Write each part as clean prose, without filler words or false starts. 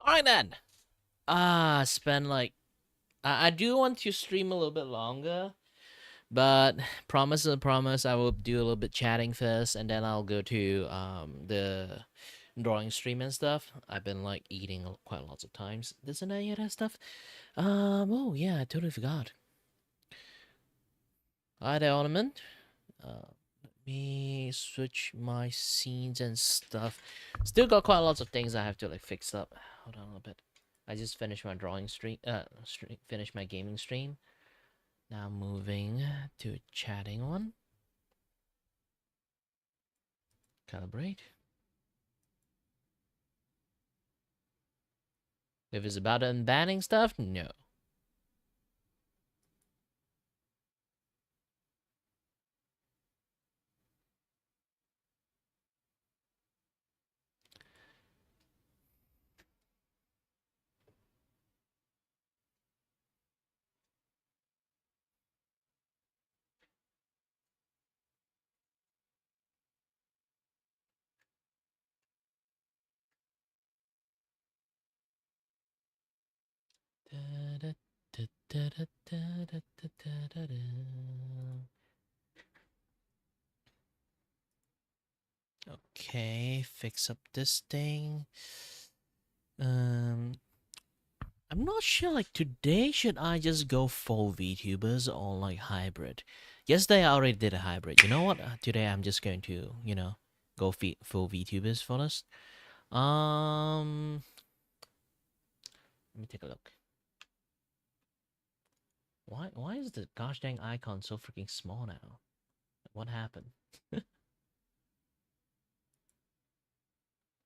Alright then. Spend like I do want to stream a little bit longer, but promise a promise I will do a little bit chatting first, and then I'll go to the drawing stream and stuff. I've been like eating quite lots of times. Doesn't any of that stuff? Oh yeah, I totally forgot. Hi there, Ornament. Let me switch my scenes and stuff. Still got quite lots of things I have to like fix up. Hold on a little bit. I just finished my drawing stream. Finished my gaming stream. Now moving to a chatting one. Calibrate. If it's about unbanning stuff, no. Okay, fix up this thing. I'm not sure, like, today should I just go full VTubers or, like, hybrid? Yesterday I already did a hybrid. You know what? Today I'm just going to, go full VTubers for this. Let me take a look. Why is the gosh dang icon so freaking small now? What happened?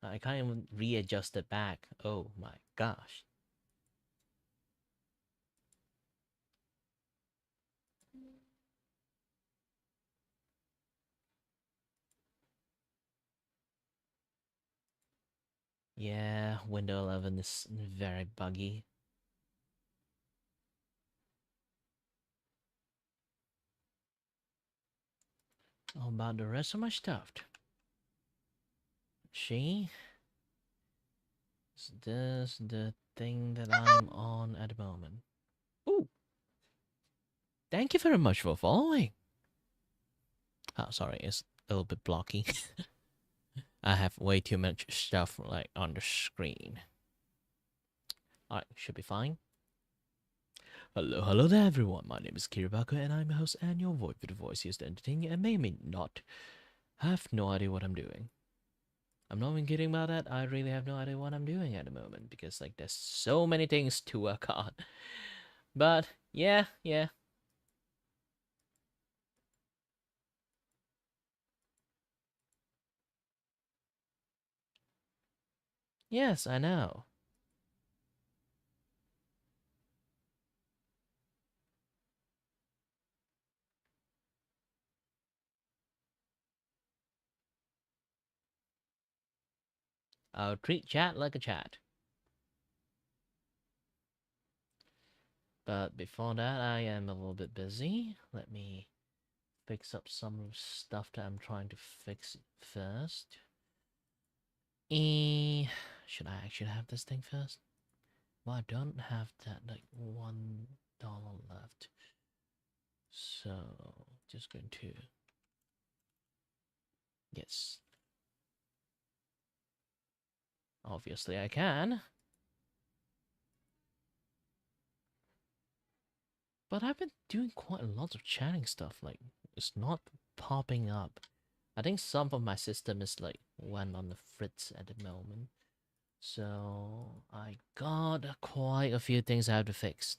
I can't even readjust it back. Oh my gosh. Yeah, Windows 11 is very buggy. How about the rest of my stuff? Is this the thing that I'm on at the moment? Ooh, thank you very much for following. Oh, sorry, it's a little bit blocky. I have way too much stuff like on the screen. Alright, should be fine. Hello there everyone, my name is Kiribako and I'm your host and your voice with the voice used to entertain you and may not have no idea what I'm doing. I'm not even kidding about that, I really have no idea what I'm doing at the moment because like there's so many things to work on. But yeah. Yes, I know. I'll treat chat like a chat. But before that, I am a little bit busy. Let me fix up some stuff that I'm trying to fix first. Should I actually have this thing first? Well, I don't have that, like, $1 left. So, just going to... Yes. Obviously I can. But I've been doing quite a lot of chatting stuff, like, it's not popping up. I think some of my system is, like, went on the fritz at the moment. So, I got quite a few things I have to fix.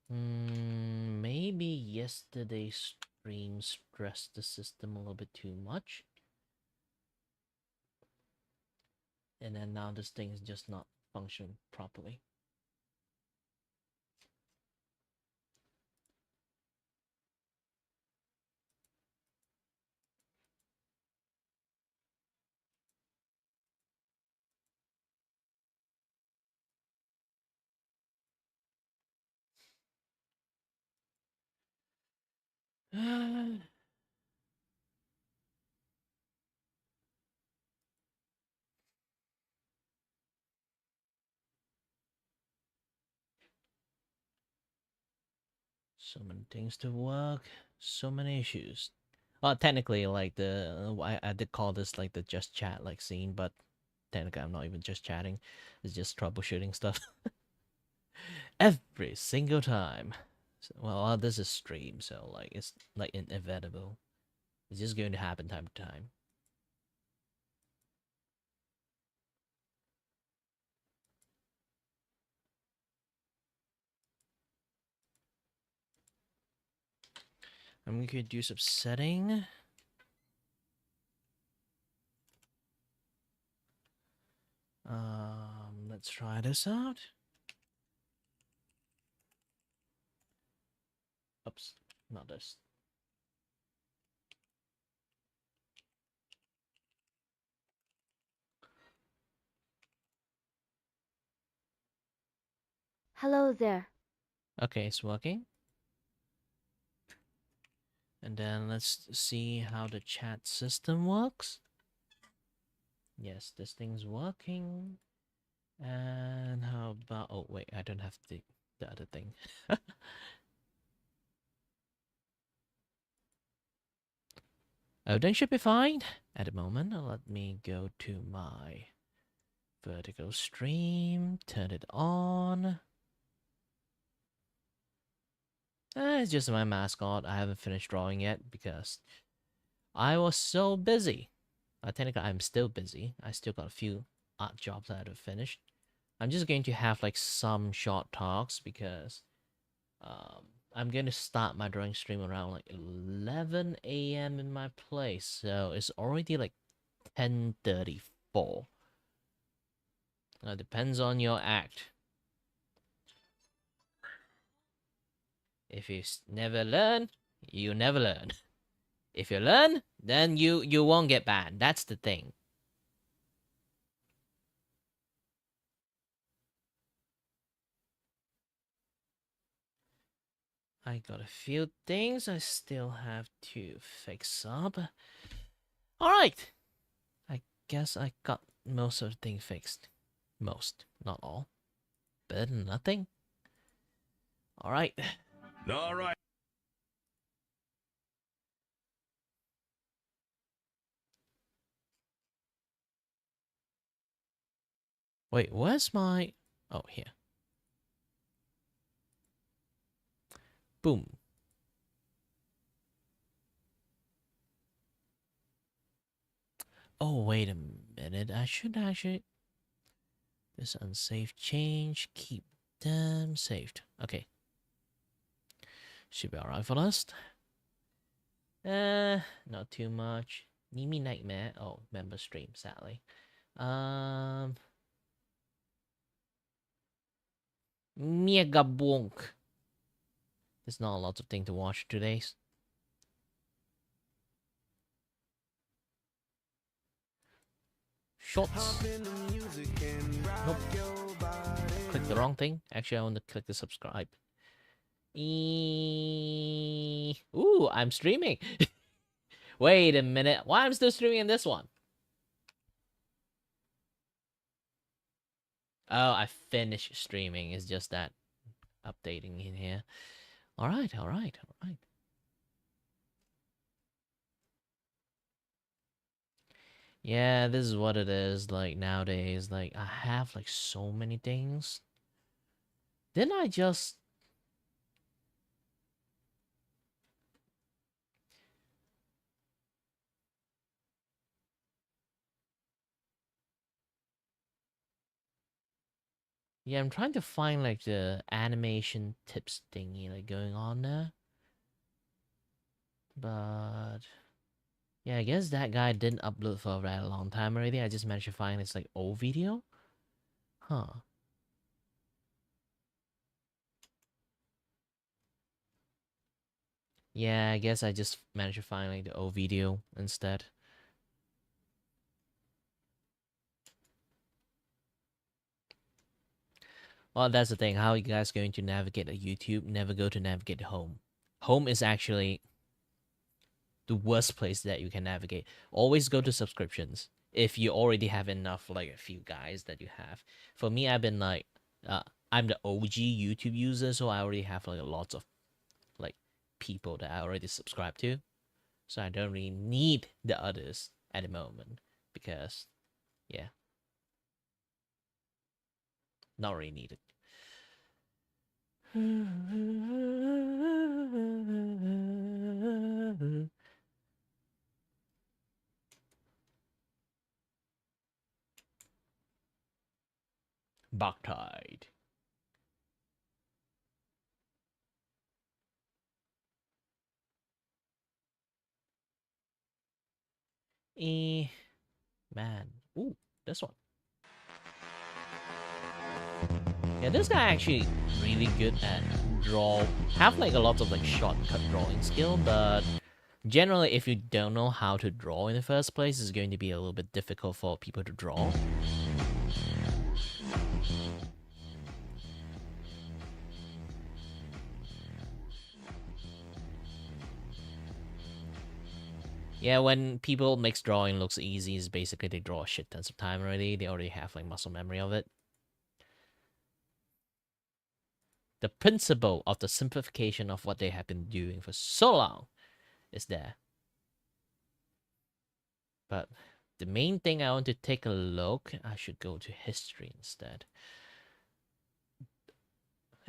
Maybe yesterday's stream stressed the system a little bit too much. And then now this thing is just not functioning properly. So many things to work, so many issues. Well, technically, like I did call this like the just chat like scene, but technically I'm not even just chatting. It's just troubleshooting stuff every single time. So, well, this is stream, so like it's like inevitable. It's just going to happen time to time. I'm going to do some setting. Let's try this out. Oops, not this. Hello there. Okay, it's working. And then let's see how the chat system works. Yes, this thing's working. And how about... Oh, wait, I don't have the other thing. Everything should be fine at the moment. Let me go to my vertical stream, turn it on. It's just my mascot. I haven't finished drawing yet because I was so busy. Technically, I'm still busy. I still got a few art jobs I had to finish. I'm just going to have like some short talks because I'm going to start my drawing stream around like 11 a.m. in my place. So it's already like 10:34. Depends on your act. If you never learn, you never learn. If you learn, then you won't get banned. That's the thing. I got a few things I still have to fix up. Alright. I guess I got most of the thing fixed. Most, not all. Better than nothing. Alright. Alright. Wait, where's my... Oh, here. Boom. Oh, wait a minute. I should actually... This unsafe change. Keep them saved. Okay. Should be alright for us. Not too much. Nimi Nightmare. Oh, member stream, sadly. Mega Bonk. There's not a lot of things to watch today. Shorts. Nope. Click the wrong thing. Actually, I want to click the subscribe. Ooh, I'm streaming. Wait a minute. Why I'm still streaming in this one? Oh, I finished streaming. It's just that updating in here. All right, all right, all right. Yeah, this is what it is like nowadays. Like I have like so many things. Didn't I just... Yeah, I'm trying to find like the animation tips thingy like going on there. But yeah, I guess that guy didn't upload for a very long time already. I just managed to find this like old video. Huh. Yeah, I guess I just managed to find like the old video instead. Well, that's the thing. How are you guys going to navigate a YouTube? Never go to navigate home. Home is actually the worst place that you can navigate. Always go to subscriptions if you already have enough, like a few guys that you have. For me, I've been like, I'm the OG YouTube user, so I already have like lots of like people that I already subscribe to. So I don't really need the others at the moment because, yeah, not really needed. Bactide. Eh, man. Ooh, this one. Yeah, this guy actually really good at have like a lot of like shortcut drawing skill, but generally if you don't know how to draw in the first place, it's going to be a little bit difficult for people to draw. Yeah, when people makes drawing looks easy, is basically they draw a shit tons of time already. They already have like muscle memory of it. The principle of the simplification of what they have been doing for so long is there. But the main thing I want to take a look, I should go to history instead,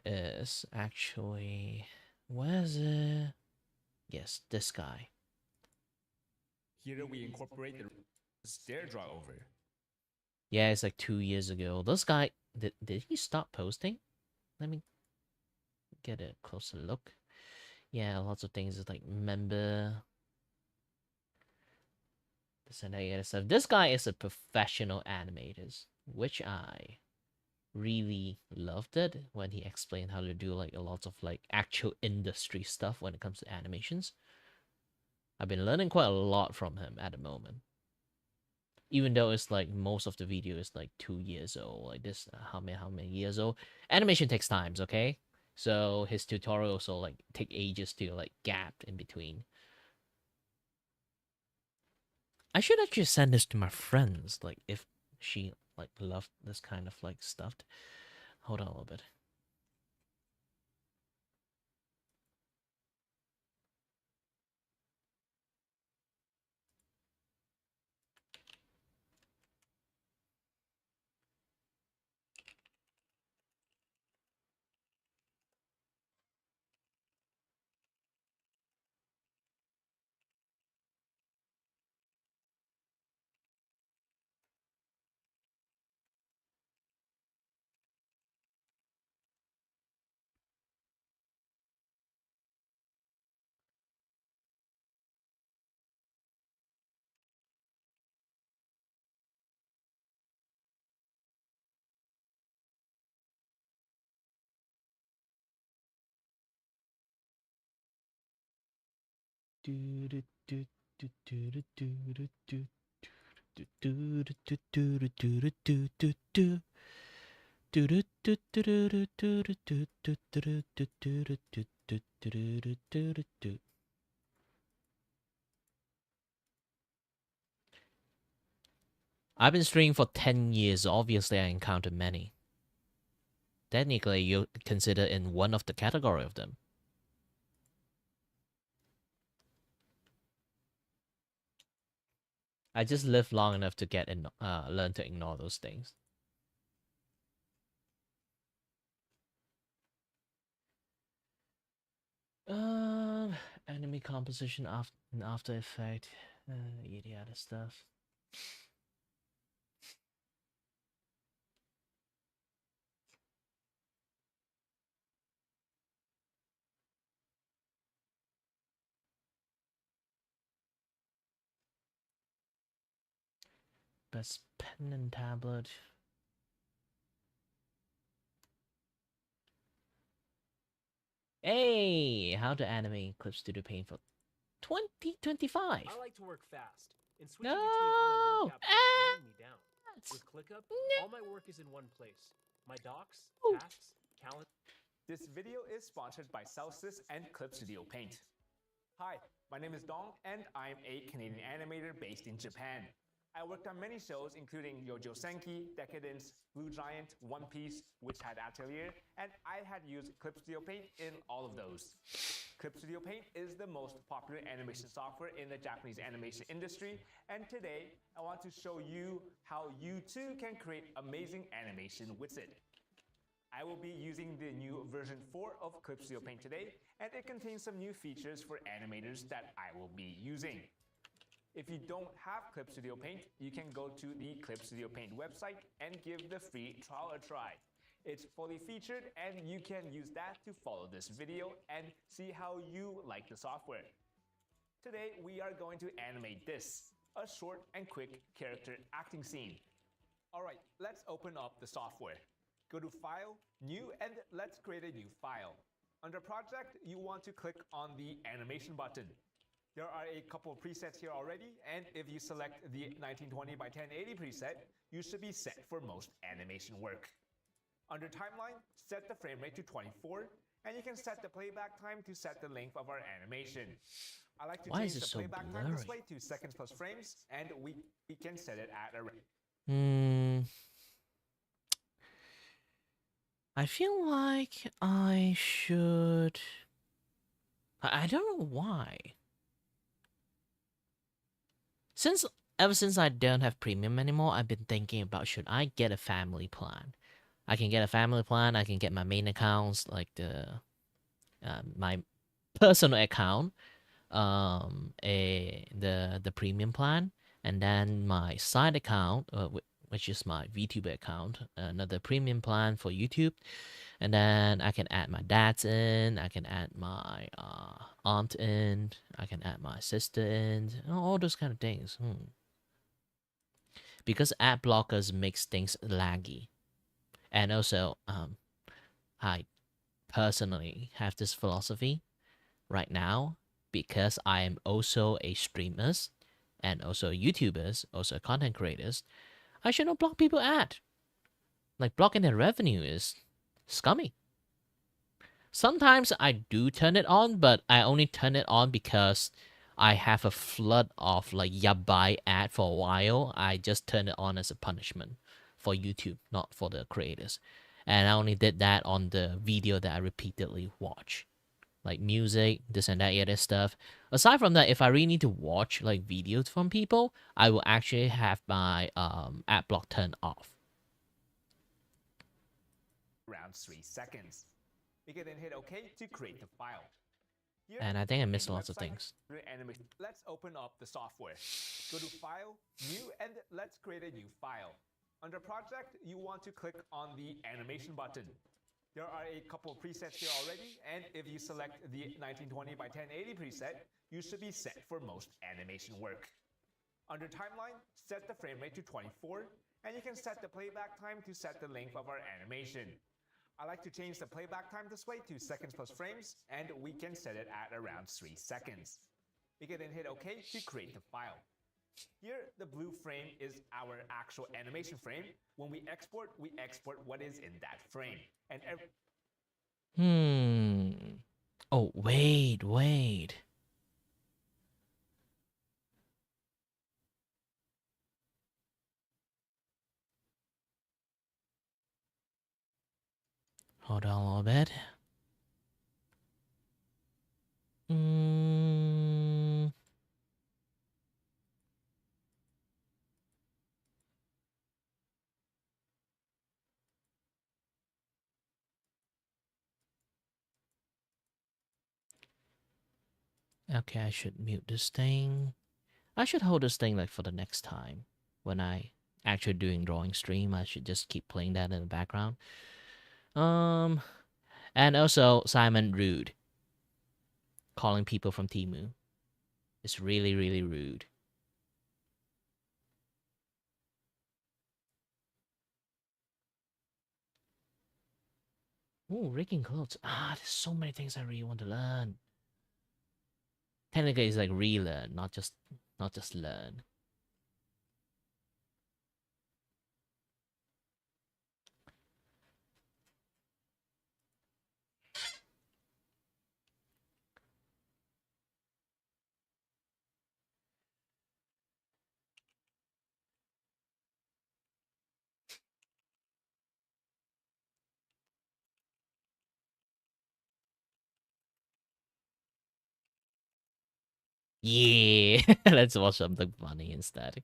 is actually, where is it? Yes, this guy. Here we incorporate the stair draw over. Yeah, it's like 2 years ago. This guy, did he stop posting? Let me get a closer look. Yeah, lots of things is like member, this and that other stuff. This guy is a professional animator, which I really loved it when he explained how to do like a lot of like actual industry stuff when it comes to animations. I've been learning quite a lot from him at the moment. Even though it's like most of the video is like 2 years old, like this, how many years old? Animation takes times, okay? So his tutorials will like take ages to like gap in between. I should actually send this to my friends, like if she like loved this kind of like stuff. Hold on a little bit. I've been streaming for 10 years. Obviously, I encountered many. Technically, you consider in one of the category of them. I just lived long enough to learn to ignore those things. Um, enemy composition After Effect, the other stuff. That's pen and tablet. Hey, how to animate Clip Studio Paint for 2025. I like to work fast, and switching No! between all my work apps is slowing me down. Ads! With ClickUp, No! all my work is in one place. My docs, Ooh. tasks, calendar. This video is sponsored by Celsius and Clip Studio Paint. Hi, my name is Dong, and I'm a Canadian animator based in Japan. I worked on many shows including Yojo Senki, Decadence, Blue Giant, One Piece, Witch Hat Atelier, and I had used Clip Studio Paint in all of those. Clip Studio Paint is the most popular animation software in the Japanese animation industry, and today I want to show you how you too can create amazing animation with it. I will be using the new version 4 of Clip Studio Paint today, and it contains some new features for animators that I will be using. If you don't have Clip Studio Paint, you can go to the Clip Studio Paint website and give the free trial a try. It's fully featured, and you can use that to follow this video and see how you like the software. Today, we are going to animate this, a short and quick character acting scene. Alright, let's open up the software. Go to File, New, and let's create a new file. Under Project, you want to click on the Animation button. There are a couple of presets here already, and if you select the 1920 by 1080 preset, you should be set for most animation work. Under Timeline, set the frame rate to 24, and you can set the playback time to set the length of our animation. I like to Why change is it the so playback time this blurry? way to seconds plus frames, and we can set it at a I feel like I should. I don't know why. Ever since I don't have premium anymore, I've been thinking about should I get a family plan. I can get a family plan. I can get my main accounts, like my personal account, the premium plan, and then my side account, which is my Vtuber account, another premium plan for YouTube, and then I can add my dad's in, I can add my aunt in, I can add my sister in, all those kind of things. Because ad blockers makes things laggy, and also I personally have this philosophy right now, because I am also a streamers and also YouTubers, also content creators. I should not block people ad. Like, blocking their revenue is scummy. Sometimes I do turn it on, but I only turn it on because I have a flood of like yabai ad for a while. I just turn it on as a punishment for YouTube, not for the creators. And I only did that on the video that I repeatedly watch, like music, this and that, other stuff. Aside from that, if I really need to watch like videos from people, I will actually have my ad block turned off. around 3 seconds. You can then hit OK to create the file. Here, And I think I in missed the lots of website, things. Let's open up the software. Go to File, New, and let's create a new file. Under Project, you want to click on the Animation button. There are a couple of presets here already, and if you select the 1920 by 1080 preset, you should be set for most animation work. Under Timeline, set the frame rate to 24, and you can set the playback time to set the length of our animation. I like to change the playback time this way to seconds plus frames, and we can set it at around 3 seconds. We can then hit OK to create the file. Here, the blue frame is our actual animation frame. When we export what is in that frame. And Oh, wait. Hold on a little bit. Okay, I should mute this thing. I should hold this thing like for the next time. When I actually doing drawing stream, I should just keep playing that in the background. And also Simon rude. Calling people from Timu. It's really, really rude. Oh, rigging clothes. There's so many things I really want to learn. Technically, it's like relearn, not just learn. Yeah, let's watch something funny instead.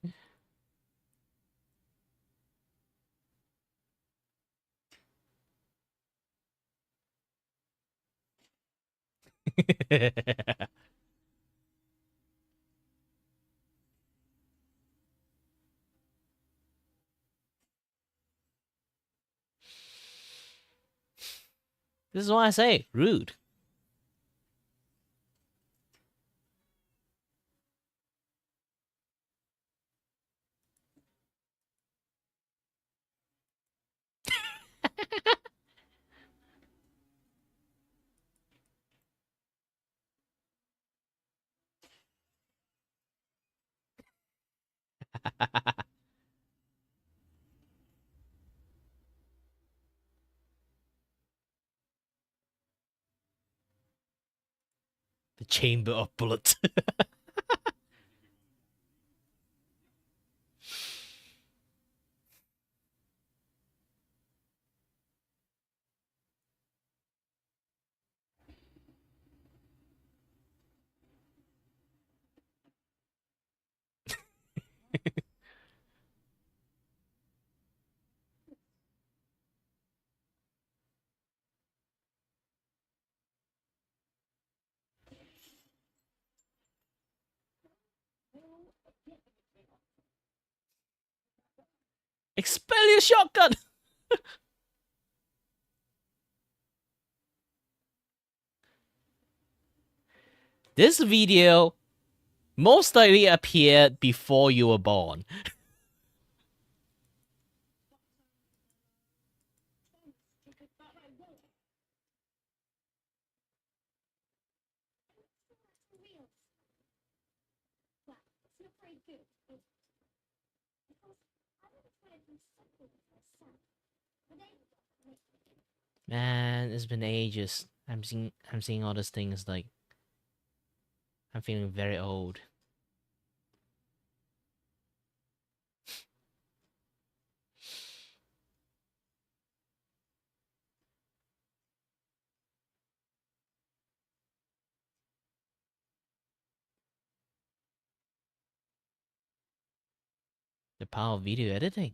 This is why I say rude. The chamber of bullets. Expel your shotgun. This video most likely appeared before you were born. Man, it's been ages. I'm seeing all these things like I'm feeling very old. The power of video editing.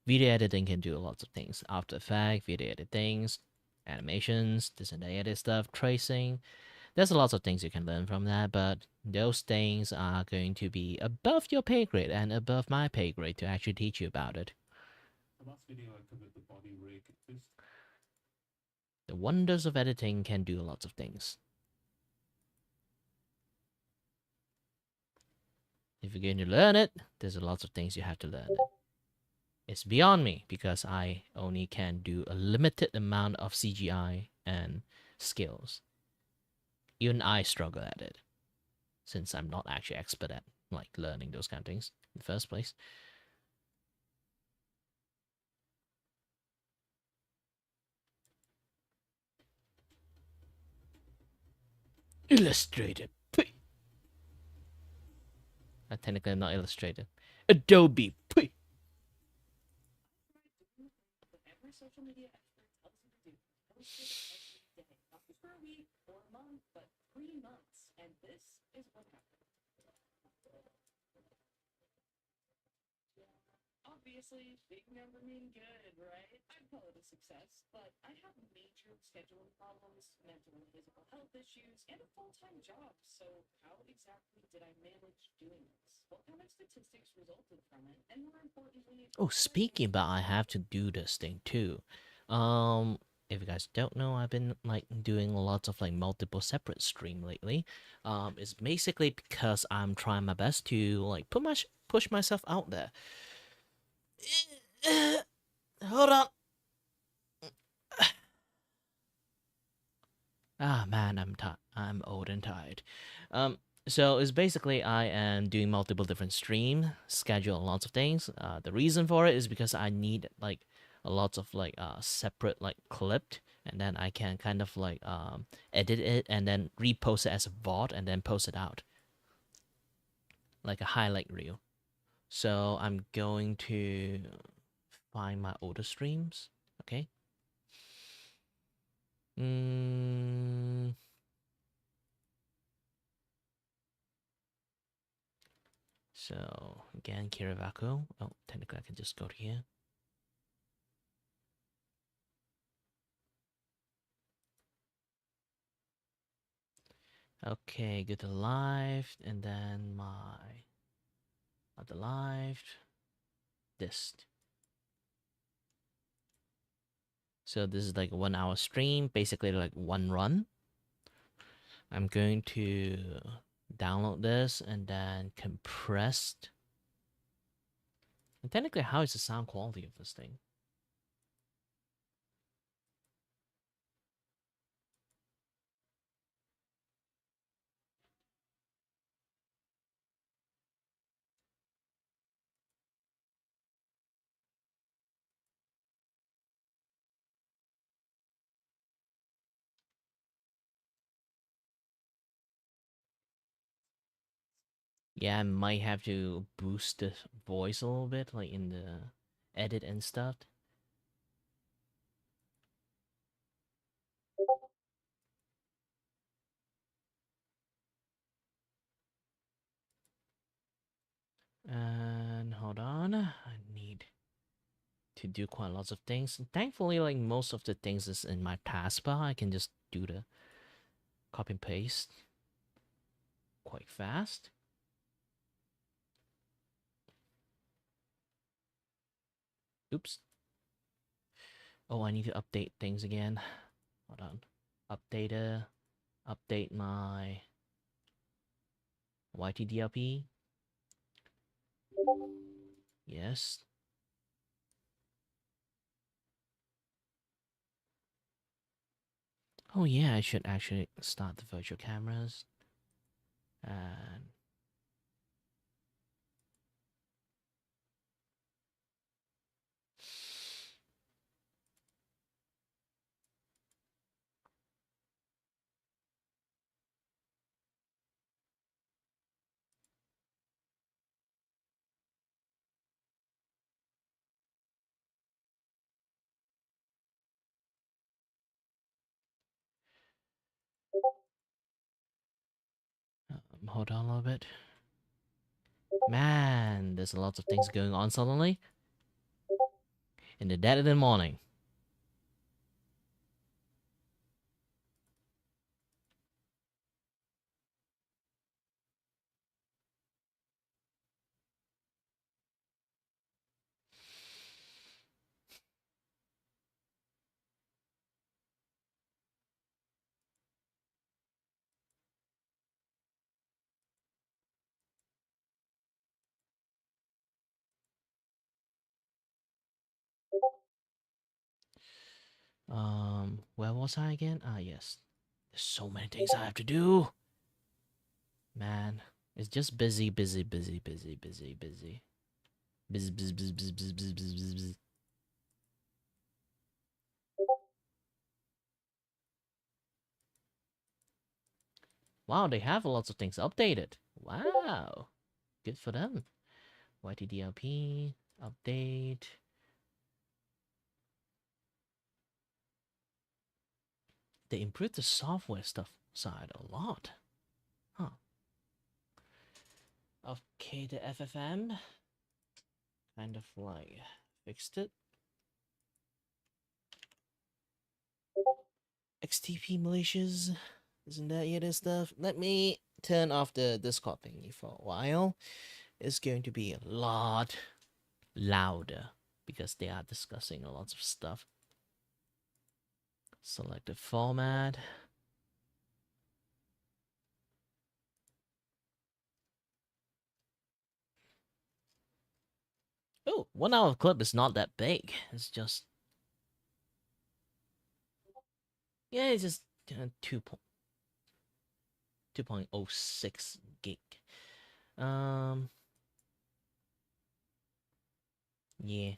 Video editing can do lots of things. After Effects, video editing, animations, this and that stuff, tracing. There's lots of things you can learn from that, but those things are going to be above your pay grade and above my pay grade to actually teach you about it. The wonders of editing can do lots of things. If you're going to learn it, there's lots of things you have to learn. It's beyond me because I only can do a limited amount of CGI and skills. Even I struggle at it, since I'm not actually expert at like learning those kind of things in the first place. Illustrated. Technically, I'm not Illustrated. Adobe. Obviously, big number mean good, right? I'd call it a success, but I have major scheduling problems, mental and physical health issues, and a full-time job. So how exactly did I manage doing this? What kind of statistics resulted from it? And more importantly, Oh, speaking about, I have to do this thing too. If you guys don't know, I've been like doing lots of like multiple separate stream lately. It's basically because I'm trying my best to like push myself out there. Hold on. Ah man, I'm old and tired. So it's basically I am doing multiple different stream, schedule lots of things. The reason for it is because I need like a lot of like separate like clipped, and then I can kind of like edit it and then repost it as a VOD and then post it out like a highlight reel. So I'm going to find my older streams. Okay. Mm, so again, Kirivako. Oh, technically I can just go to here. Okay, go to live, and then my other live. This. So this is like a 1 hour stream, basically like one run. I'm going to download this and then compressed. And technically, how is the sound quality of this thing? Yeah, I might have to boost the voice a little bit, like in the edit and stuff. And hold on, I need to do quite lots of things. Thankfully, like most of the things is in my taskbar. I can just do the copy and paste quite fast. Oops. Oh, I need to update things again. Hold on. Update my YTDLP. Yes. Oh yeah, I should actually start the virtual cameras. And hold on a little bit. Man, there's lots of things going on suddenly. In the dead of the morning. Where was I again? Ah, yes. There's so many things I have to do. Man, it's just busy, busy, busy, busy, busy, busy. Busy, busy, busy, busy, busy, busy, busy, busy, busy. Wow, they have lots of things updated. Wow. Good for them. YTDLP, update. They improved the software stuff side a lot. Huh. Okay, the FFM. Kind of like fixed it. XTP Malaysia's. Isn't that yet and stuff? Let me turn off the Discord thingy for a while. It's going to be a lot louder because they are discussing a lot of stuff. Select the format. Oh, 1 hour clip is not that big. It's just yeah, it's just 2.06 gig. Yeah.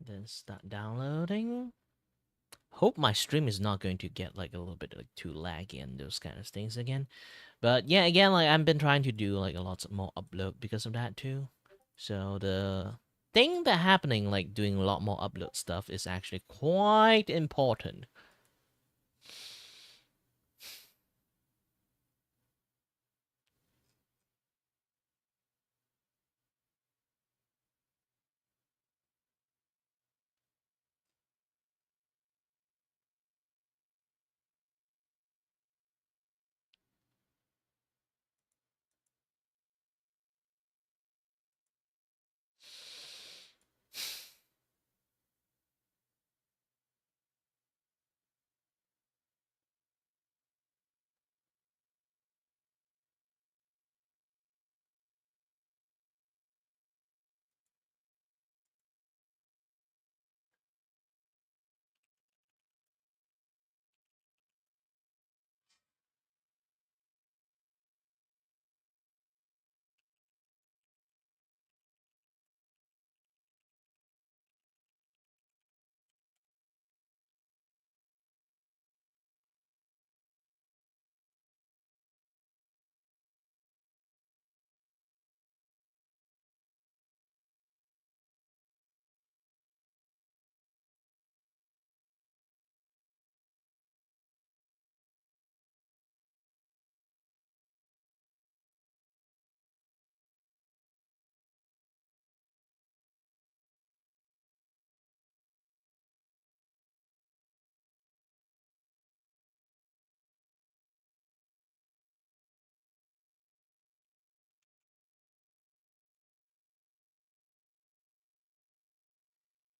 Then start downloading. Hope my stream is not going to get like a little bit like too laggy and those kind of things again. But yeah, again, like I've been trying to do like a lot more upload because of that too. So the thing that happening like doing a lot more upload stuff is actually quite important.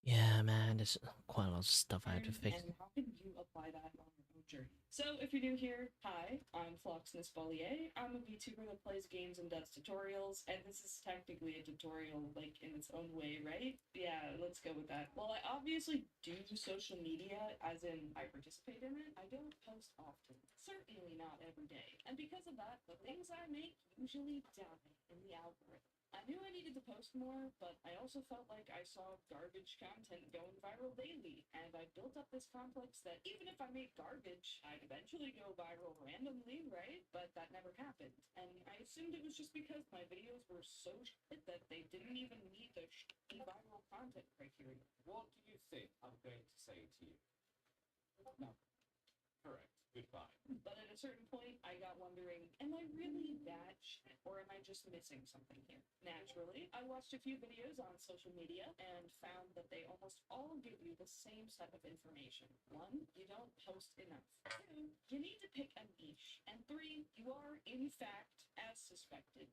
Yeah, man, there's quite a lot of stuff I have to fix. And how can you apply that on your own journey? So, if you're new here, hi, I'm Floxness Bollier. I'm a VTuber that plays games and does tutorials, and this is technically a tutorial, like, in its own way, right? Yeah, let's go with that. Well, I obviously do social media, as in I participate in it. I don't post often, certainly not every day. And because of that, the things I make usually die in the algorithm. I knew I needed to post more, but I also felt like I saw garbage content going viral daily, and I built up this complex that even if I made garbage, I'd eventually go viral randomly, right? But that never happened. And I assumed it was just because my videos were so shit that they didn't even meet the viral content criteria. What do you think I'm going to say to you? No. Correct. Goodbye. But at a certain point, I got wondering, am I really that shit? Or am I just missing something here? Naturally, I watched a few videos on social media and found that they almost all give you the same set of information. 1, you don't post enough. 2, you need to pick a niche. And 3, you are, in fact, as suspected.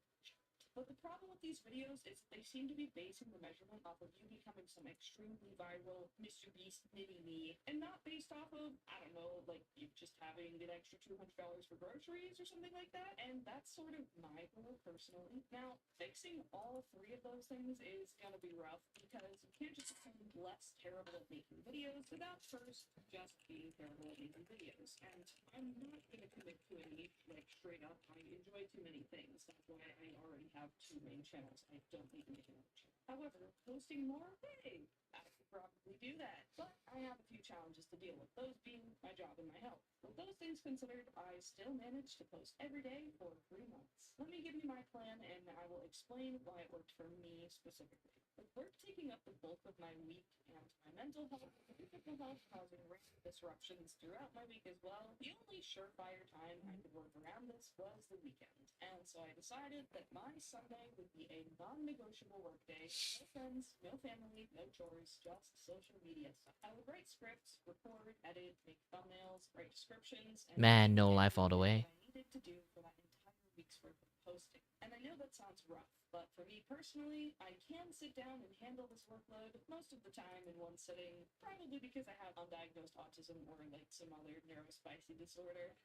But the problem with these videos is that they seem to be basing the measurement off of you becoming some extremely viral Mr. Beast mini me, and not based off of, I don't know, like you just having an extra $200 for groceries or something like that. And that's sort of my goal personally. Now, fixing all 3 of those things is gonna be rough because you can't just become less terrible at making videos without first just being terrible at making videos. And I'm not gonna commit to a niche like straight up. I enjoy too many things. That's why I already have 2 main channels. I don't need to make another channel. However, posting more, hey, I could probably do that. But I have a few challenges to deal with, those being my job and my health. With those things considered, I still managed to post every day for 3 months. Let me give you my plan and I will explain why it worked for me specifically. With work taking up the bulk of my week and my mental health and physical health causing random disruptions throughout my week as well, the only surefire time I could work around this was the weekend. And so I decided that my Sunday would be a non-negotiable work day. No friends, no family, no chores, just social media stuff. I would write scripts, record, edit, make thumbnails, write descriptions, and Man, no life all the way. what I needed to do for that entire week's worth of posting. And I know that sounds rough, but for me personally, I can sit down and handle this workload most of the time in one sitting, probably because I have undiagnosed autism or like some other neurospicy disorder.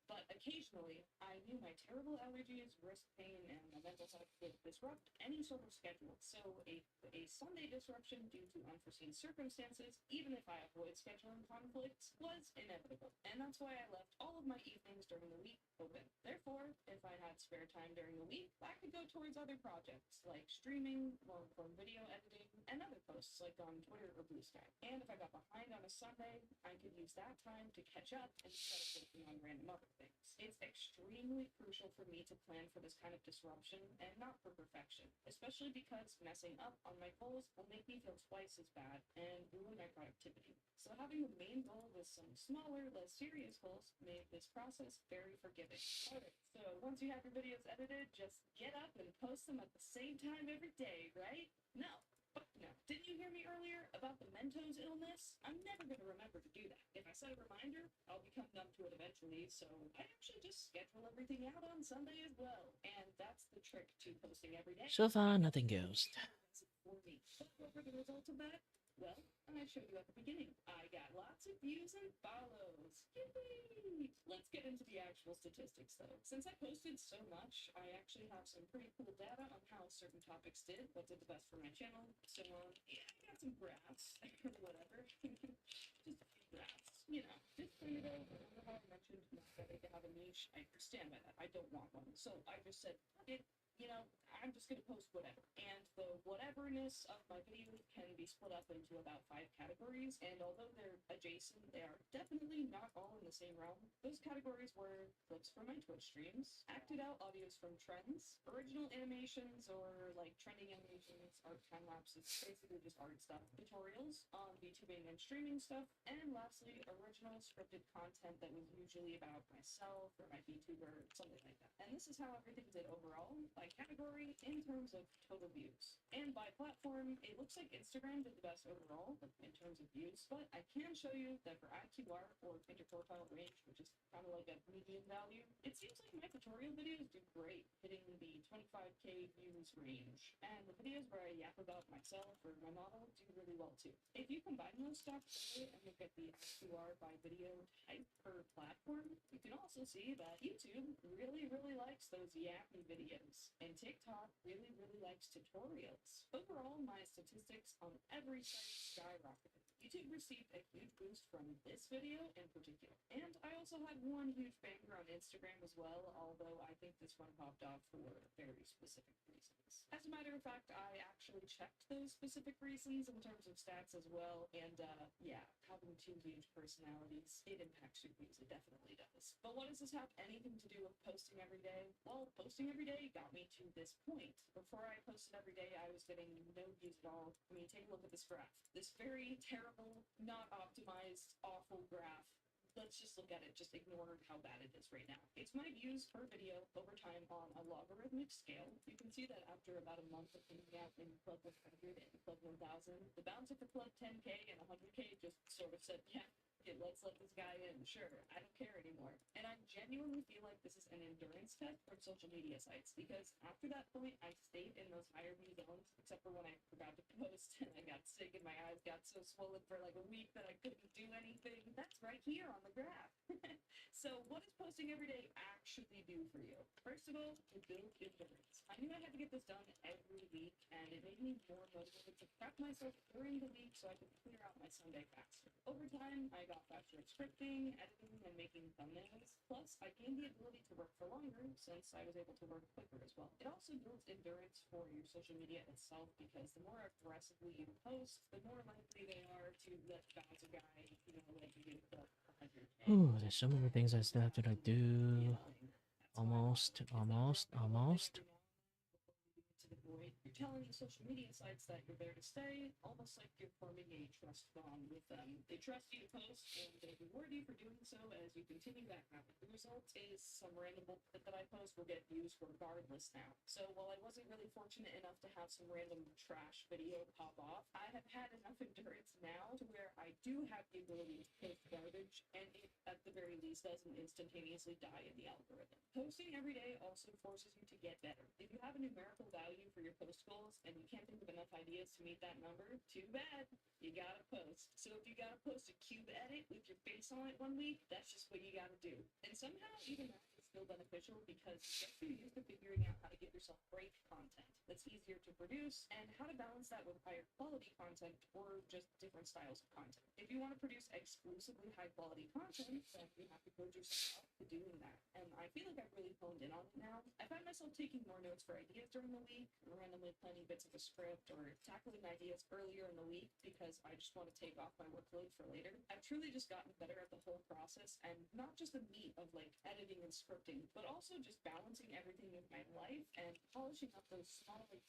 But occasionally, I knew my terrible allergies, wrist pain, and my mental health would disrupt any sort of schedule. So a Sunday disruption due to unforeseen circumstances, even if I avoid scheduling conflicts, was inevitable. And that's why I left all of my evenings during the week open. Therefore, if I had spare time during the week, I could go towards other projects like streaming, long-form video editing, and other posts like on Twitter or Blue Sky. And if I got behind on a Sunday, I could use that time to catch up instead of working on random other things. It's extremely crucial for me to plan for this kind of disruption and not for perfection, especially because messing up on my goals will make me feel twice as bad and ruin my productivity. So having a main goal with some smaller, less serious goals made this process very forgiving. Alright, so once you have your videos edited, just get up and post them at the same time every day, right? No. Fuck no. Didn't you hear me earlier about the Mentos illness? I'm never going to remember to do that. If I set a reminder, I'll become numb to it eventually, so I actually just schedule everything out on Sunday as well. And that's the trick to posting every day. So far, nothing ghost. For me. But what were the results of that? Well, I showed you at the beginning. I got lots of views and follows. Yippee! Let's get into the actual statistics though. Since I posted so much, I actually have some pretty cool data on how certain topics did, what did the best for my channel, so on. Yeah, I got some graphs, or whatever. Just a few graphs. You know, just primitive. Remember how I mentioned not having to have a niche? I stand by that. I don't want one. So I just said, fuck it. You know, I'm just going to post whatever. And the whateverness of my videos can be split up into about 5 categories. And although they're adjacent, they are definitely not all in the same realm. Those categories were clips from my Twitch streams, acted out audios from trends, original animations or like trending animations, art time lapses, basically just art stuff, tutorials on VTubing and streaming stuff, and lastly, original scripted content that was usually about myself or my VTuber, something like that. And this is how everything did overall, by category, in terms of total views. And by platform, it looks like Instagram did the best overall in terms of views, but I can show you that for IQR, or interquartile range, which is kind of like a median value, it seems like my tutorial videos do great, hitting the 25k views range. And the videos where I yap about myself or my model do really well too. If you combine those stats together and look at the IQR by video type per platform, you can also see that YouTube really likes those yappy videos, and TikTok really likes tutorials. Overall, my statistics on every site skyrocketed. YouTube received a huge boost from this video in particular. And I also had one huge banger on Instagram as well, although I think this one popped off for very specific reasons. As a matter of fact, I actually checked those specific reasons in terms of stats as well, and yeah, having 2 huge personalities, it impacts your views, it definitely does. But what does this have anything to do with posting every day? Well, posting every day got me to this point. Before I posted every day, I was getting no views at all. I mean, take a look at this graph. This very terrible, not optimized, awful graph. Let's just look at it, just ignore how bad it is right now. It's my views per video over time on a logarithmic scale. You can see that after about a month of hanging out in Club 100 and Club 1000, the bouncer for Club 10k and 100k just sort of said, yeah, let's let this guy in. Sure, I don't care anymore. And I genuinely feel like this is an endurance test for social media sites, because after that point, I stayed in those higher view zones, except for when I forgot to post and I got sick and my eyes got so swollen for like a week that I couldn't do anything. That's right here on the graph. So what does posting every day actually do for you? First of all, it builds endurance. I knew I had to get this done every week, and it made me more motivated to prep myself during the week so I could clear out my Sunday faster. Over time, I got faster at scripting, editing, and making thumbnails. Plus, I gained the ability to work for longer since I was able to work quicker as well. It also builds endurance for your social media itself, because the more aggressively you post, the more likely they are to let bounce a guy, you know, like you get the 100. Ooh, there's so many things I still have to like do. Almost. To the void. You're telling the social media sites that you're there to stay, almost like you're forming a trust bond with them. They trust you to post, and they reward you for doing so as you continue that habit. The result is some random bullshit that I post will get views regardless now. So while I wasn't really fortunate enough to have some random trash video pop off, I have had enough endurance now to where I do have the ability to post garbage, and it, at the very least, doesn't instantaneously die in the algorithm. Posting every day also forces you to get better. If you have a numerical value for your post goals and you can't think of enough enough ideas to meet that number, too bad. You gotta post. So if you gotta post a cube edit with your face on it 1 week, that's just what you gotta do. And somehow, even that is still beneficial because you get too used to figuring out how to get yourself great content that's easier to produce and how to balance that with higher quality content or just different styles of content. If you want to produce exclusively high quality content, then you have to code yourself up to doing that. And I feel like I've really honed in on it now. I find myself taking more notes for ideas during the week, randomly planning bits of a script, or tackling ideas earlier in the week because I just want to take off my workload for later. I've truly just gotten better at the whole process and not just the meat of like editing and scripting, but also just balancing everything with my life and polishing up those small like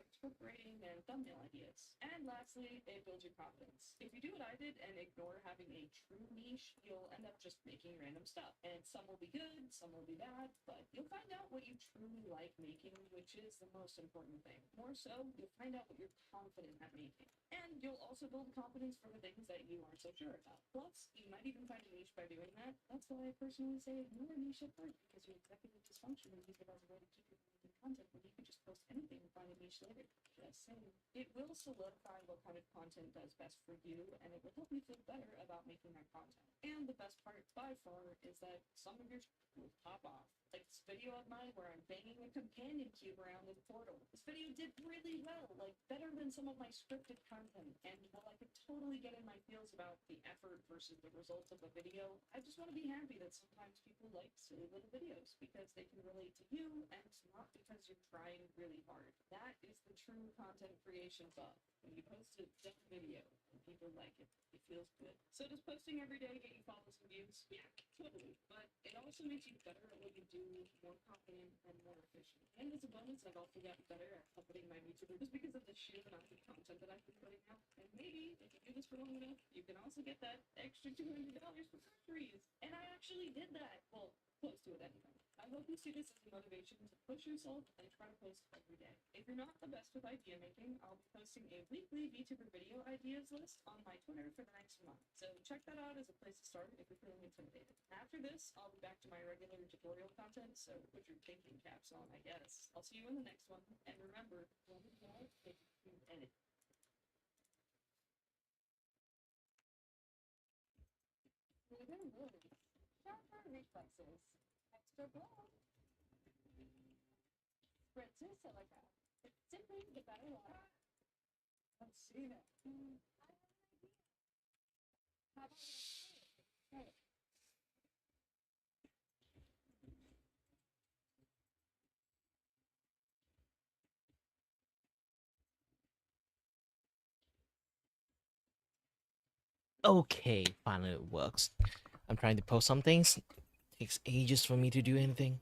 script writing and thumbnail ideas. And lastly, it builds your confidence. If you do what I did and ignore having a true niche, you'll end up just making random stuff. And some will be good, some will be bad, but you'll find out what you truly like making, which is the most important thing. More so, you'll find out what you're confident at making. And you'll also build confidence for the things that you aren't so sure about. Plus, you might even find a niche by doing that. That's why I personally say ignore a niche at first, because your executive dysfunction will use it as a way to keep your content when you can just post anything and find a niche later. Just saying. It will solidify what kind of content does best for you, and it will help you feel better about making that content. And the best part by far is that some of your will pop off. Like this video of mine where I'm banging a companion cube around in Portal. This video did really well, like better than some of my scripted content. And while I could totally get in my feels about the effort versus the results of a video, I just want to be happy that sometimes people like silly little videos because they can relate to you and not because you're trying really hard. That is the true content creation bug. When you post a dumb video and people like it, it feels good. So does posting every day get you follows and views? Yeah, totally. But it also makes you better at what you do, more confident and more efficient. And as a bonus, I've also gotten better at uploading my Vtuber just because of the sheer amount of content that I've been putting out. And maybe if you do this for long enough, you can also get that extra $200 for groceries. And I actually did that. Well, close to it anyway. I hope you see this as a motivation to push yourself and try to post every day. If you're not the best with idea making, I'll be posting a weekly VTuber video ideas list on my Twitter for the next month. So check that out as a place to start if you're feeling intimidated. After this, I'll be back to my regular tutorial content, so put your thinking caps on, I guess. I'll see you in the next one, and remember, one is all if you edit. Neither words. Sharper reflexes. Extra blow. Spritzer silica. It's simply the better water. Let's see that. I have an idea. How about we hey. Okay, finally it works. I'm trying to post some things. Takes ages for me to do anything.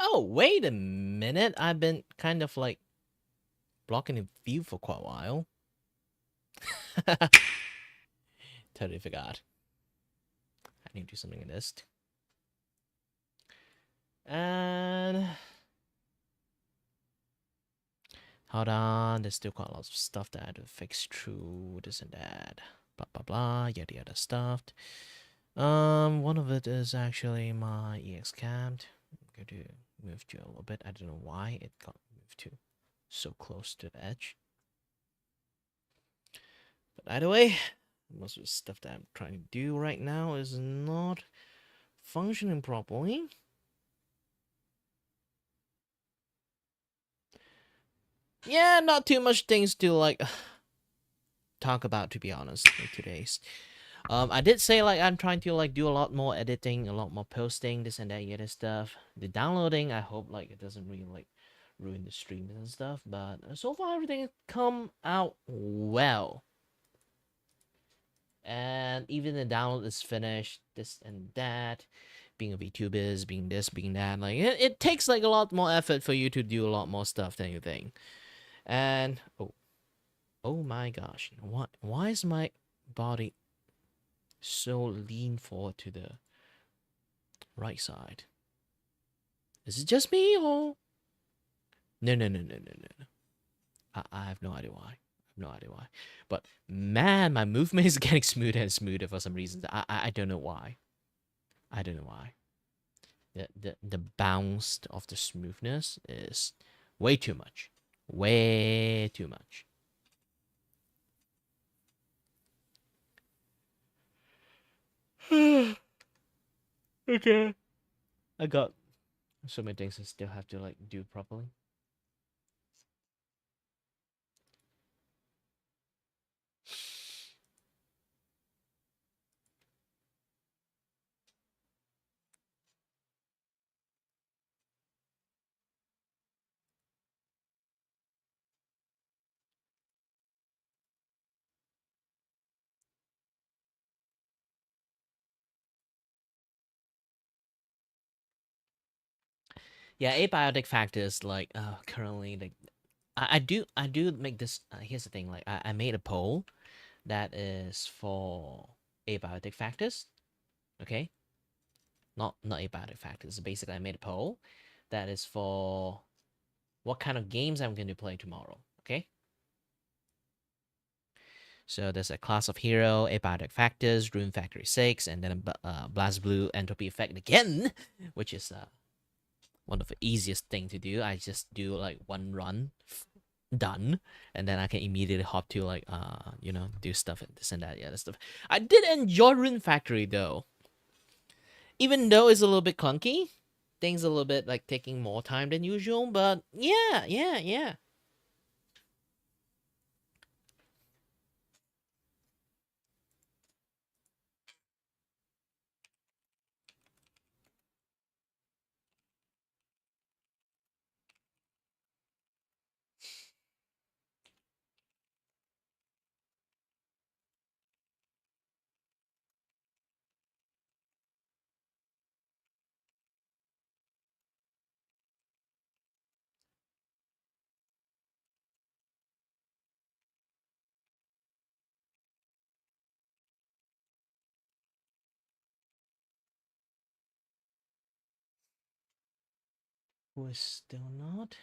Oh, wait a minute. I've been kind of like blocking the view for quite a while. Totally forgot. I need to do something in this. And hold on, there's still quite a lot of stuff that I had to fix through this and that. Blah blah blah, yada yada stuff. One of it is actually my EX cam. I'm going to move to a little bit. I don't know why it got moved to so close to the edge. But either way, most of the stuff that I'm trying to do right now is not functioning properly. Yeah, not too much things to like talk about, to be honest, like today's. I did say like I'm trying to like do a lot more editing, a lot more posting, this and that, other stuff. The downloading, I hope like it doesn't really like ruin the streams and stuff. But so far everything has come out well. and even the download is finished, this and that, being a VTuber, being this, being that, like it takes like a lot more effort for you to do a lot more stuff than you think. And oh my gosh, why is my body so lean forward to the right side? Is it just me or no. I have no idea why. I have no idea why. But man, my movement is getting smoother and smoother for some reason. I don't know why. I don't know why. The bounce of the smoothness is way too much. Way too much. Okay. I got so many things I still have to like do properly. Yeah, abiotic factors like currently like I do make this. Here's the thing, like I made a poll that is for abiotic factors. Okay, not abiotic factors. Basically, I made a poll that is for what kind of games I'm going to play tomorrow. Okay, so there's a class of hero, abiotic factors, rune factory 6, and then a blast blue entropy effect again, which is one of the easiest thing to do. I just do like one run, done, and then I can immediately hop to like do stuff and this and that. Yeah, that stuff. I did enjoy Rune Factory though, even though it's a little bit clunky. Things a little bit like taking more time than usual, but yeah. Who is still not?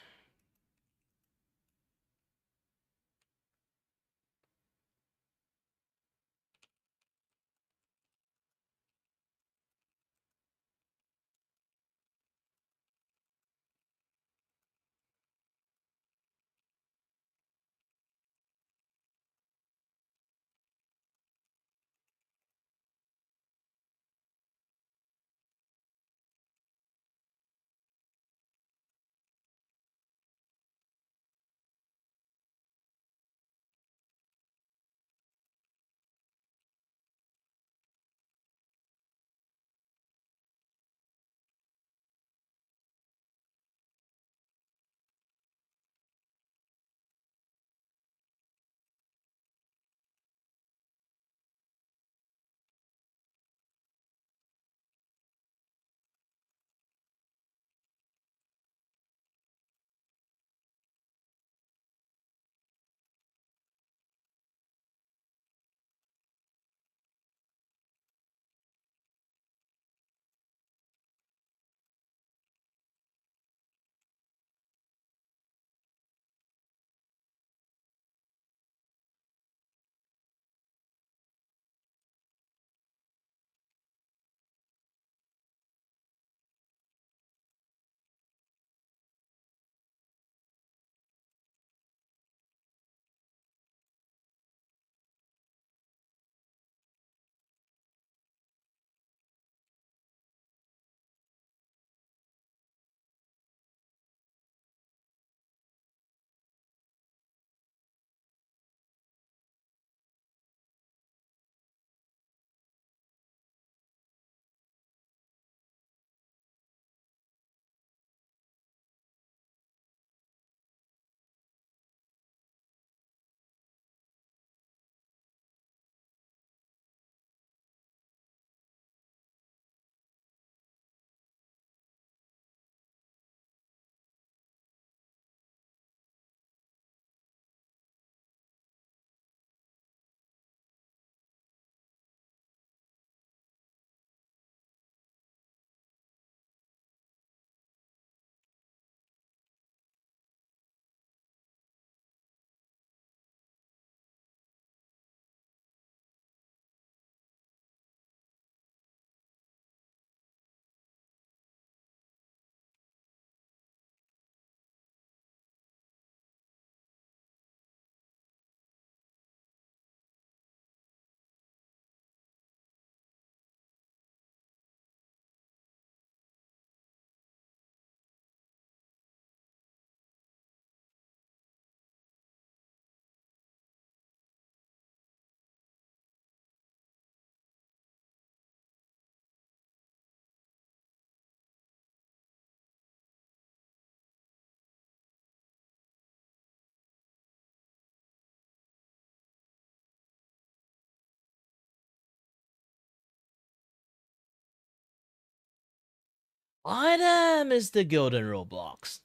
Item is the golden Roblox.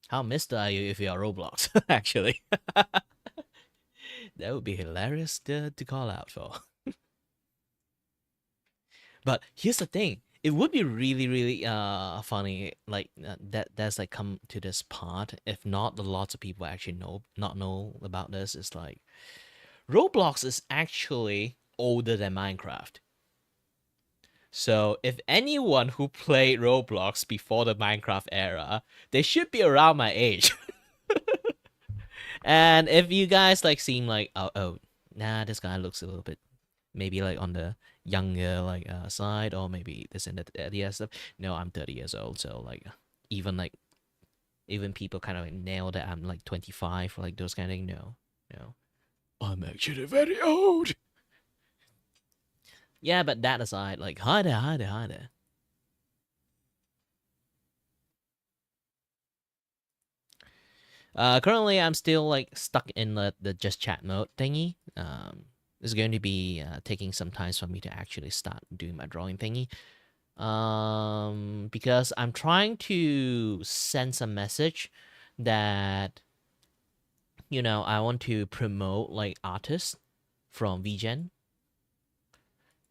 How missed are you if you are Roblox? Actually, that would be hilarious to call out for. But here's the thing: it would be really funny, like that's like come to this part. If not, lots of people actually not know about this. It's like Roblox is actually older than Minecraft. So if anyone who played Roblox before the Minecraft era, they should be around my age. And if you guys like seem like nah, this guy looks a little bit maybe like on the younger like side, or maybe this and that yeah stuff. No, I'm 30 years old, so like even people kind of like nail that I'm like 25 or like those kind of thing. No, no, I'm actually very old. Yeah, but that aside, like hi there, hi there, hi there. Currently I'm still like stuck in the just chat mode thingy. It's going to be taking some time for me to actually start doing my drawing thingy. Because I'm trying to send some message that I want to promote like artists from VGen.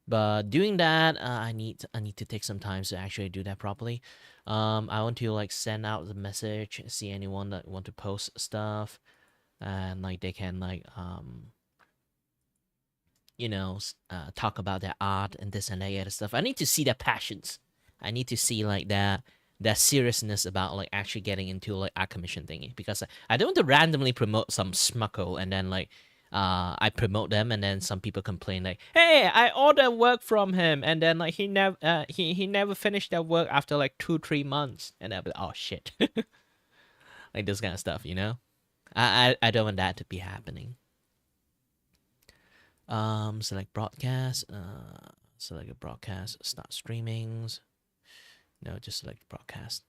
But doing that, I need to take some time to actually do that properly. I want to like send out the message, see anyone that want to post stuff, and like they can like talk about their art and this and that other stuff. I need to see their passions. I need to see like that seriousness about like actually getting into like art commission thingy, because I don't want to randomly promote some smuckle and then like I promote them and then some people complain like, hey, I ordered work from him and then like he never finished that work after like 2-3 months, and I'll be like, oh shit. Like this kind of stuff, I don't want that to be happening. Select broadcast. Select a broadcast. Start streamings. No, just select broadcast.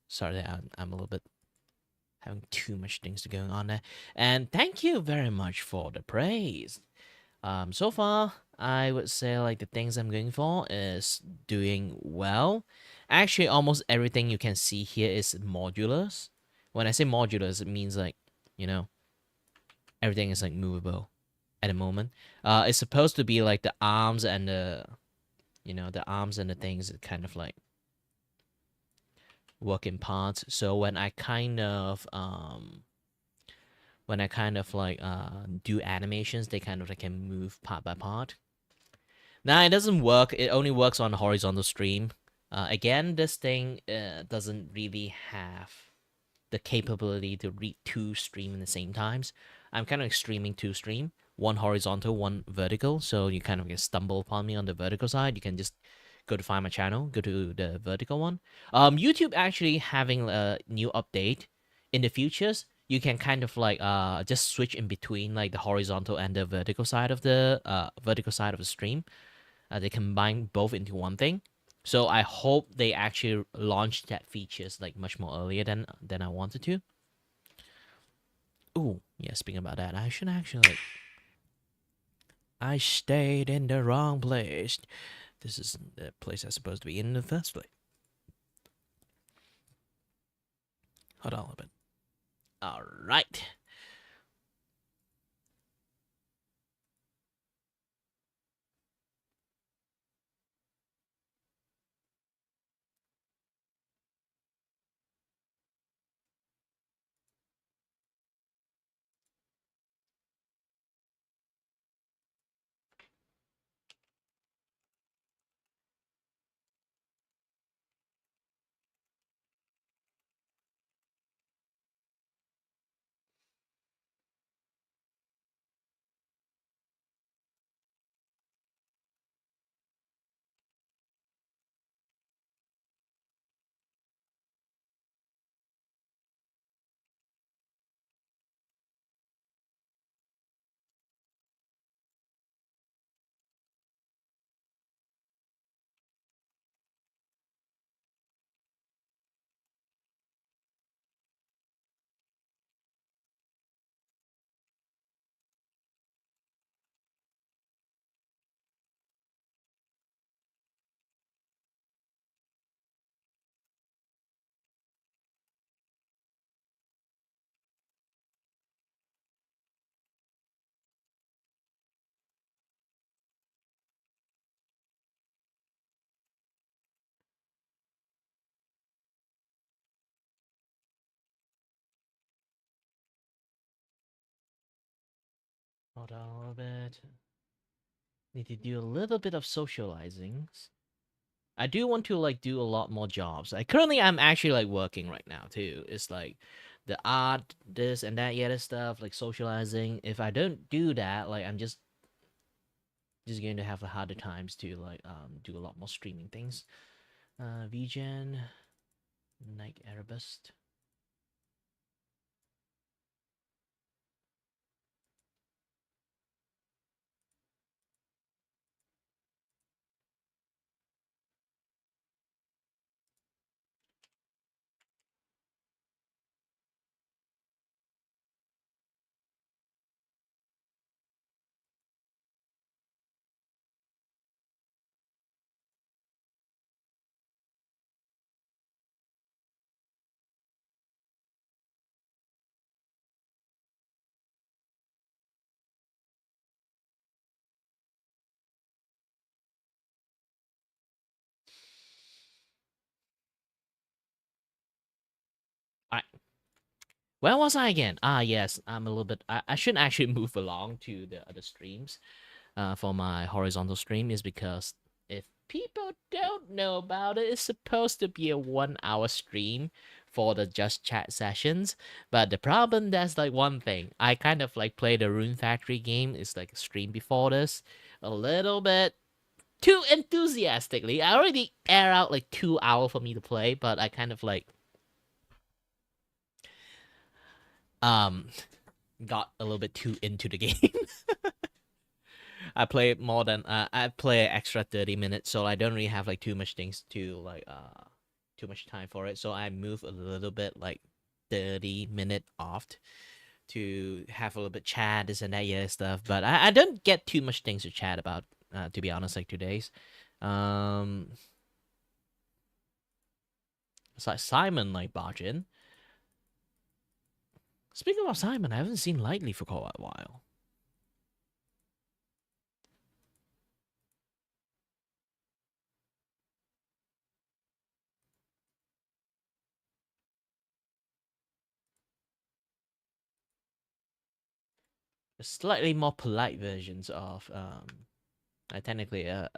Sorry that I'm a little bit having too much things going on there. And thank you very much for the praise. So far, I would say like the things I'm going for is doing well. Actually, almost everything you can see here is modulars. When I say modulars, it means like, you know, everything is like movable at the moment. It's supposed to be like the arms and the arms and the things kind of like work in parts. So when I kind of like do animations, they kind of like can move part by part. Now it doesn't work. It only works on horizontal stream. Again, this thing doesn't really have the capability to read two stream in the same times. I'm kind of streaming two stream, one horizontal, one vertical. So you kind of get stumble upon me on the vertical side. You can just go to find my channel, go to the vertical one. YouTube actually having a new update in the futures. You can kind of like just switch in between like the horizontal and the vertical side of the stream. They combine both into one thing. So I hope they actually launch that features like much more earlier than I wanted to. Ooh, yeah. Speaking about that, I should actually like. I stayed in the wrong place. This is the place I'm supposed to be in the first place. Hold on a little bit. All right. Hold on a little bit. Need to do a little bit of socializing. I do want to like do a lot more jobs. Like currently, I'm actually like working right now too. It's like the art, this and that, yet stuff, like socializing. If I don't do that, like I'm just going to have a harder times to like do a lot more streaming things. VGen, Night Arabist. I Where was I again? Ah, yes, I'm a little bit. I shouldn't actually move along to the other streams. For my horizontal stream is because if people don't know about it, it's supposed to be a 1 hour stream for the just chat sessions. But the problem that's like one thing. I kind of like played the Rune Factory game. It's like a stream before this. A little bit too enthusiastically. I already air out like 2 hours for me to play, but I kind of like um got a little bit too into the game. I play more than I play extra 30 minutes, so I don't really have like too much things to like too much time for it. So I move a little bit like 30 minute off to have a little bit chat this and that yeah stuff. But I don't get too much things to chat about. To be honest, like 2 days. Um, it's like Simon like barging. Speaking of Simon, I haven't seen Lightly for quite a while. Slightly more polite versions of technically a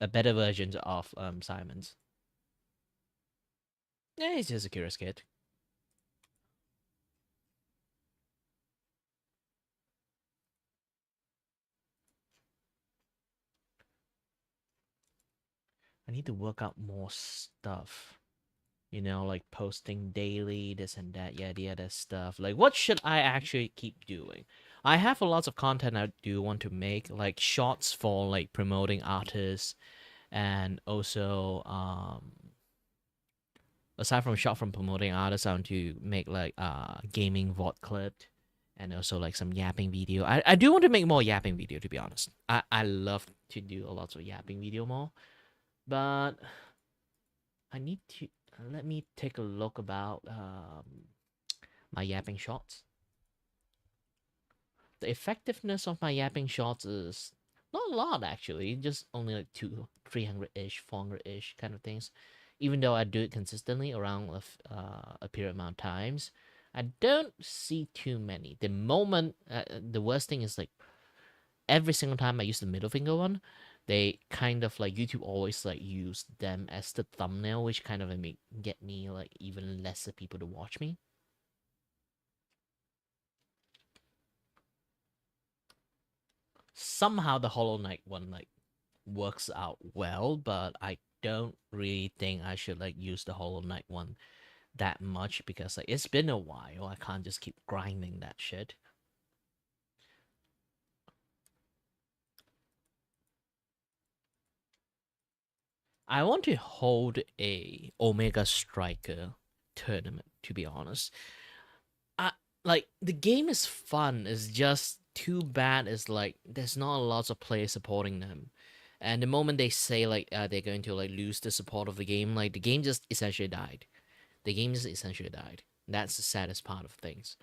better version of Simon's. Yeah, he's just a curious kid. I need to work out more stuff. You know, like posting daily, this and that, yeah, the other stuff. Like, what should I actually keep doing? I have a lot of content I do want to make, like shots for like promoting artists, and also aside from shot from promoting artists, I want to make like gaming VOD clip, and also like some yapping video. I do want to make more yapping video, to be honest. I love to do a lot of yapping video more, but I need to let me take a look about my yapping shots. The effectiveness of my yapping shots is not a lot actually, just only like 300-ish, 400-ish kind of things. Even though I do it consistently around a period amount of times, I don't see too many. The moment, the worst thing is like every single time I use the middle finger one, they kind of like YouTube always like use them as the thumbnail, which kind of like get me like even lesser people to watch me. Somehow the Hollow Knight one like works out well, but I don't really think I should like use the Hollow Knight one that much because like it's been a while. I can't just keep grinding that shit. I want to hold a Omega Striker tournament, to be honest. I like the game is fun. It's just too bad. It's like there's not a lot of players supporting them, and the moment they say like they're going to like lose the support of the game, like the game just essentially died. The game just essentially died. That's the saddest part of things.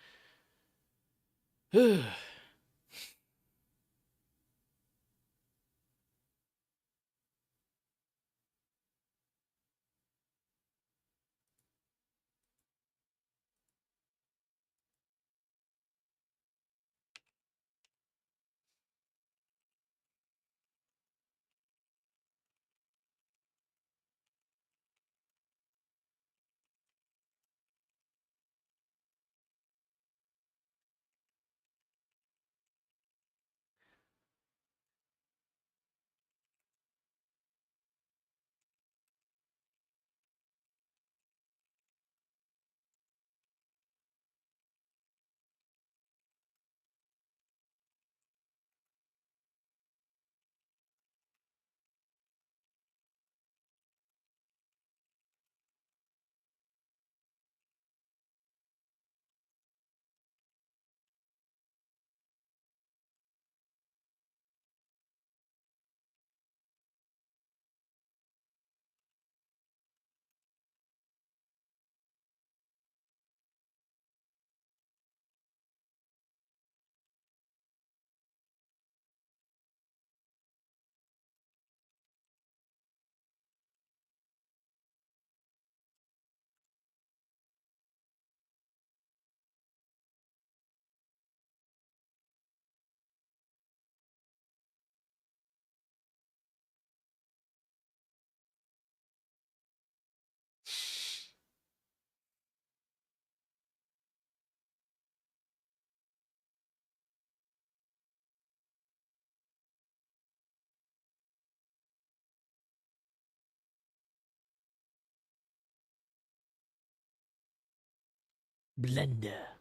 Blender.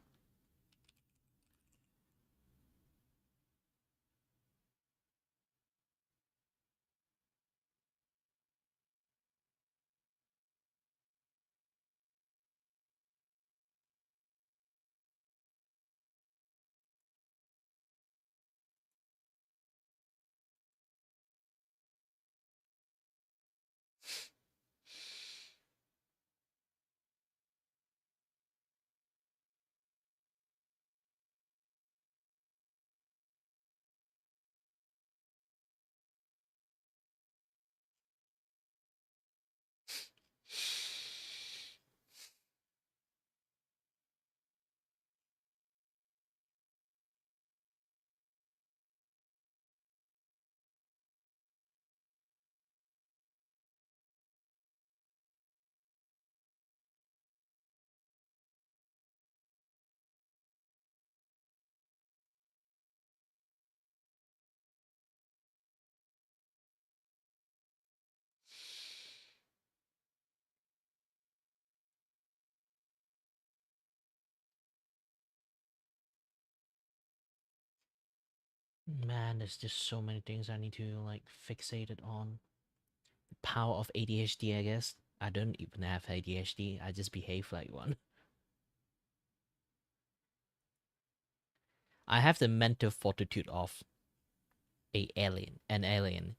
Man, there's just so many things I need to like fixate it on. The power of ADHD, I guess. I don't even have ADHD. I just behave like one. I have the mental fortitude of an alien.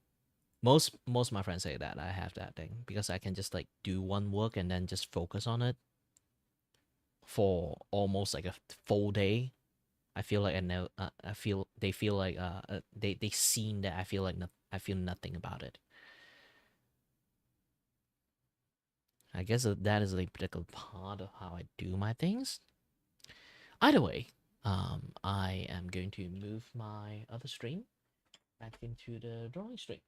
Most of my friends say that I have that thing because I can just like do one work and then just focus on it for almost like a full day. I feel like I know. I feel they feel like they seen that I feel like I feel nothing about it. I guess that is a particular part of how I do my things. Either way, I am going to move my other stream back into the drawing stream.